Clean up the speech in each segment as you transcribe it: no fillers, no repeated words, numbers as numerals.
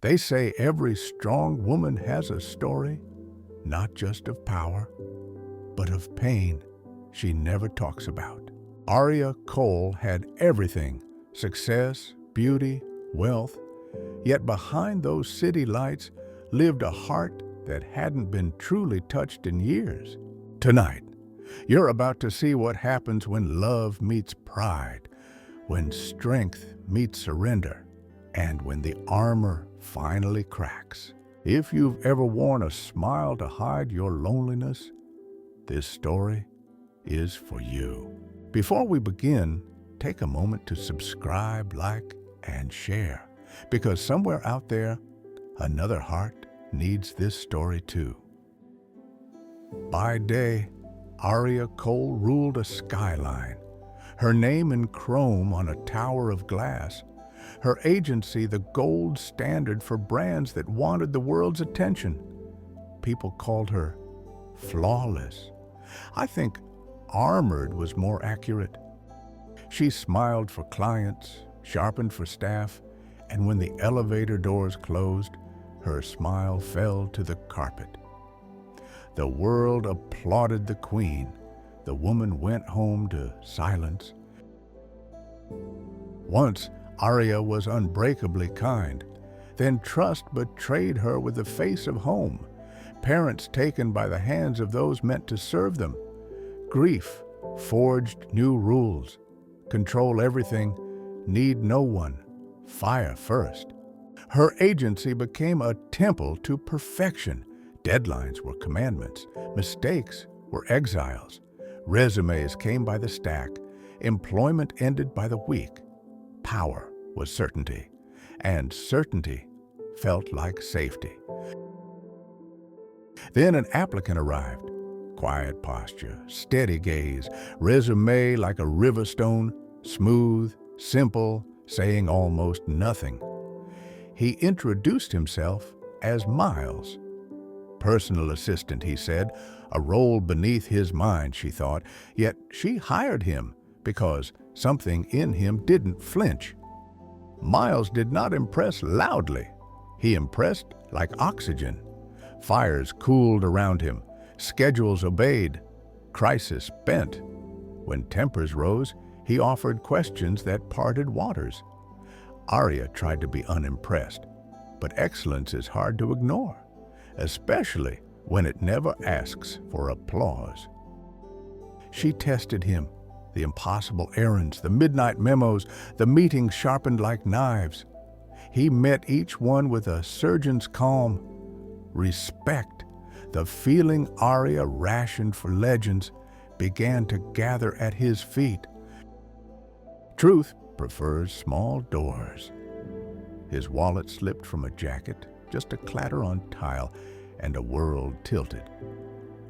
They say every strong woman has a story, not just of power, but of pain she never talks about. Aria Cole had everything: success, beauty, wealth. Yet behind those city lights lived a heart that hadn't been truly touched in years. Tonight, you're about to see what happens when love meets pride, when strength meets surrender, and when the armor finally cracks. If you've ever worn a smile to hide your loneliness, this story is for you. Before we begin, take a moment to subscribe, like, and share, because somewhere out there, another heart needs this story too. By day, Aria Cole ruled a skyline, her name in chrome on a tower of glass, her agency the gold standard for brands that wanted the world's attention. People called her flawless. I think armored was more accurate. She smiled for clients, sharpened for staff, and when the elevator doors closed, her smile fell to the carpet. The world applauded the queen. The woman went home to silence. Once, Aria was unbreakably kind. Then trust betrayed her with the face of home. Parents taken by the hands of those meant to serve them. Grief forged new rules. Control everything, need no one, fire first. Her agency became a temple to perfection. Deadlines were commandments. Mistakes were exiles. Resumes came by the stack. Employment ended by the week. Power was certainty, and certainty felt like safety. Then an applicant arrived. Quiet posture, steady gaze, resume like a river stone, smooth, simple, saying almost nothing. He introduced himself as Miles. Personal assistant, he said, a role beneath his mind, she thought, yet she hired him because something in him didn't flinch. Miles did not impress loudly. He impressed like oxygen. Fires cooled around him. Schedules obeyed. Crisis bent. When tempers rose, he offered questions that parted waters. Aria tried to be unimpressed, but excellence is hard to ignore, especially when it never asks for applause. She tested him. The impossible errands, the midnight memos, the meetings sharpened like knives. He met each one with a surgeon's calm. Respect, the feeling Aria rationed for legends, began to gather at his feet. Truth prefers small doors. His wallet slipped from a jacket, just a clatter on tile, and a world tilted.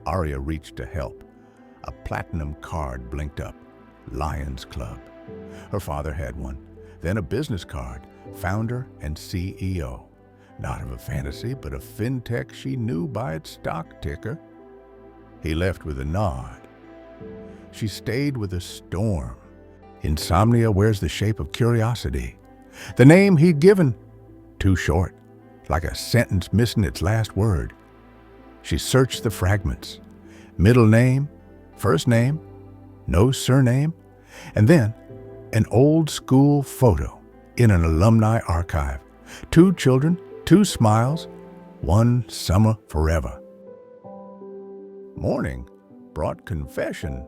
Aria reached to help. A platinum card blinked up. Lions Club. Her father had one. Then a business card, founder and CEO. Not of a fantasy, but a fintech she knew by its stock ticker. He left with a nod. She stayed with a storm. Insomnia wears the shape of curiosity. The name he'd given, too short, like a sentence missing its last word. She searched the fragments. Middle name, first name, no surname, and then an old school photo in an alumni archive. 2 children, 2 smiles, 1 summer forever. Morning brought confession.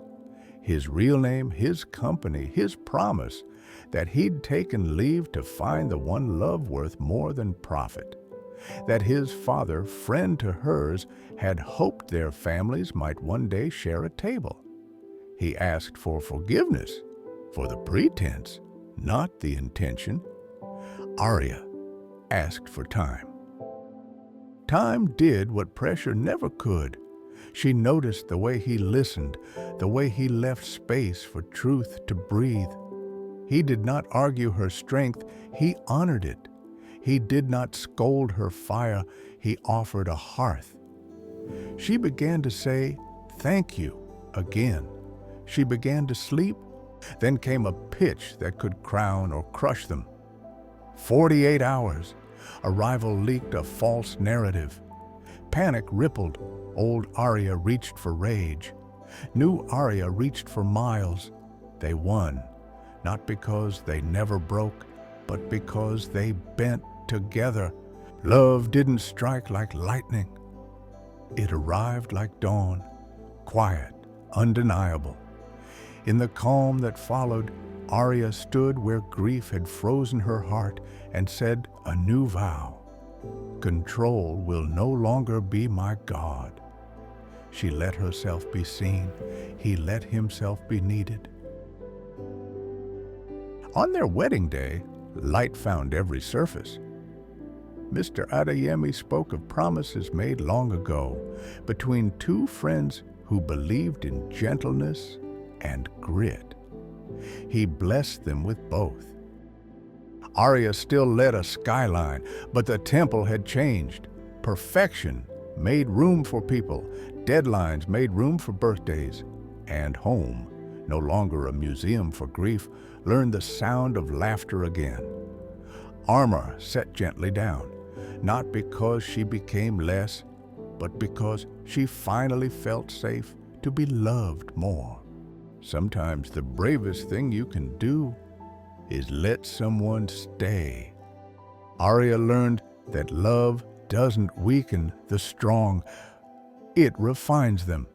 His real name, his company, his promise that he'd taken leave to find the one love worth more than profit. That his father, friend to hers, had hoped their families might one day share a table. He asked for forgiveness, for the pretense, not the intention. Aria asked for time. Time did what pressure never could. She noticed the way he listened, the way he left space for truth to breathe. He did not argue her strength, he honored it. He did not scold her fire, he offered a hearth. She began to say, "Thank you," again. She began to sleep. Then came a pitch that could crown or crush them. 48 hours, Arrival leaked a false narrative. Panic rippled. Old Arya reached for rage. New Arya reached for miles. They won, not because they never broke, but because they bent together. Love didn't strike like lightning. It arrived like dawn, quiet, undeniable. In the calm that followed, Arya stood where grief had frozen her heart and said a new vow. Control will no longer be my God. She let herself be seen. He let himself be needed. On their wedding day, light found every surface. Mr. Adeyemi spoke of promises made long ago between two friends who believed in gentleness and grit. He blessed them with both. Arya still led a skyline, but the temple had changed. Perfection made room for people, deadlines made room for birthdays, and home, no longer a museum for grief, learned the sound of laughter again. Armor set gently down, not because she became less, but because she finally felt safe to be loved more. Sometimes the bravest thing you can do is let someone stay. Arya learned that love doesn't weaken the strong, it refines them.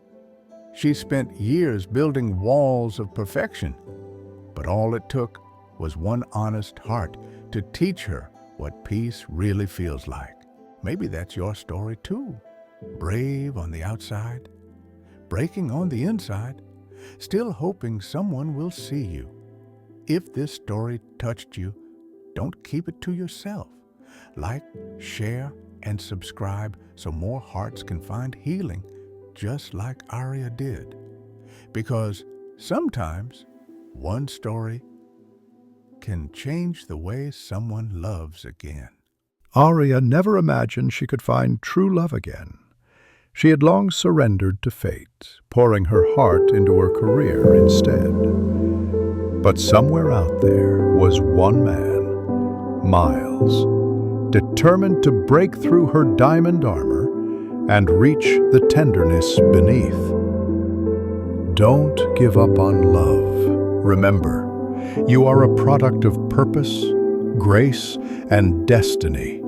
She spent years building walls of perfection, but all it took was one honest heart to teach her what peace really feels like. Maybe that's your story too. Brave on the outside, breaking on the inside, still hoping someone will see you. If this story touched you, don't keep it to yourself. Like, share, and subscribe so more hearts can find healing just like Arya did. Because sometimes one story can change the way someone loves again. Arya never imagined she could find true love again. She had long surrendered to fate, pouring her heart into her career instead. But somewhere out there was one man, Miles, determined to break through her diamond armor and reach the tenderness beneath. Don't give up on love. Remember, you are a product of purpose, grace, and destiny.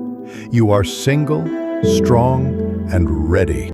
You are single, strong, and ready.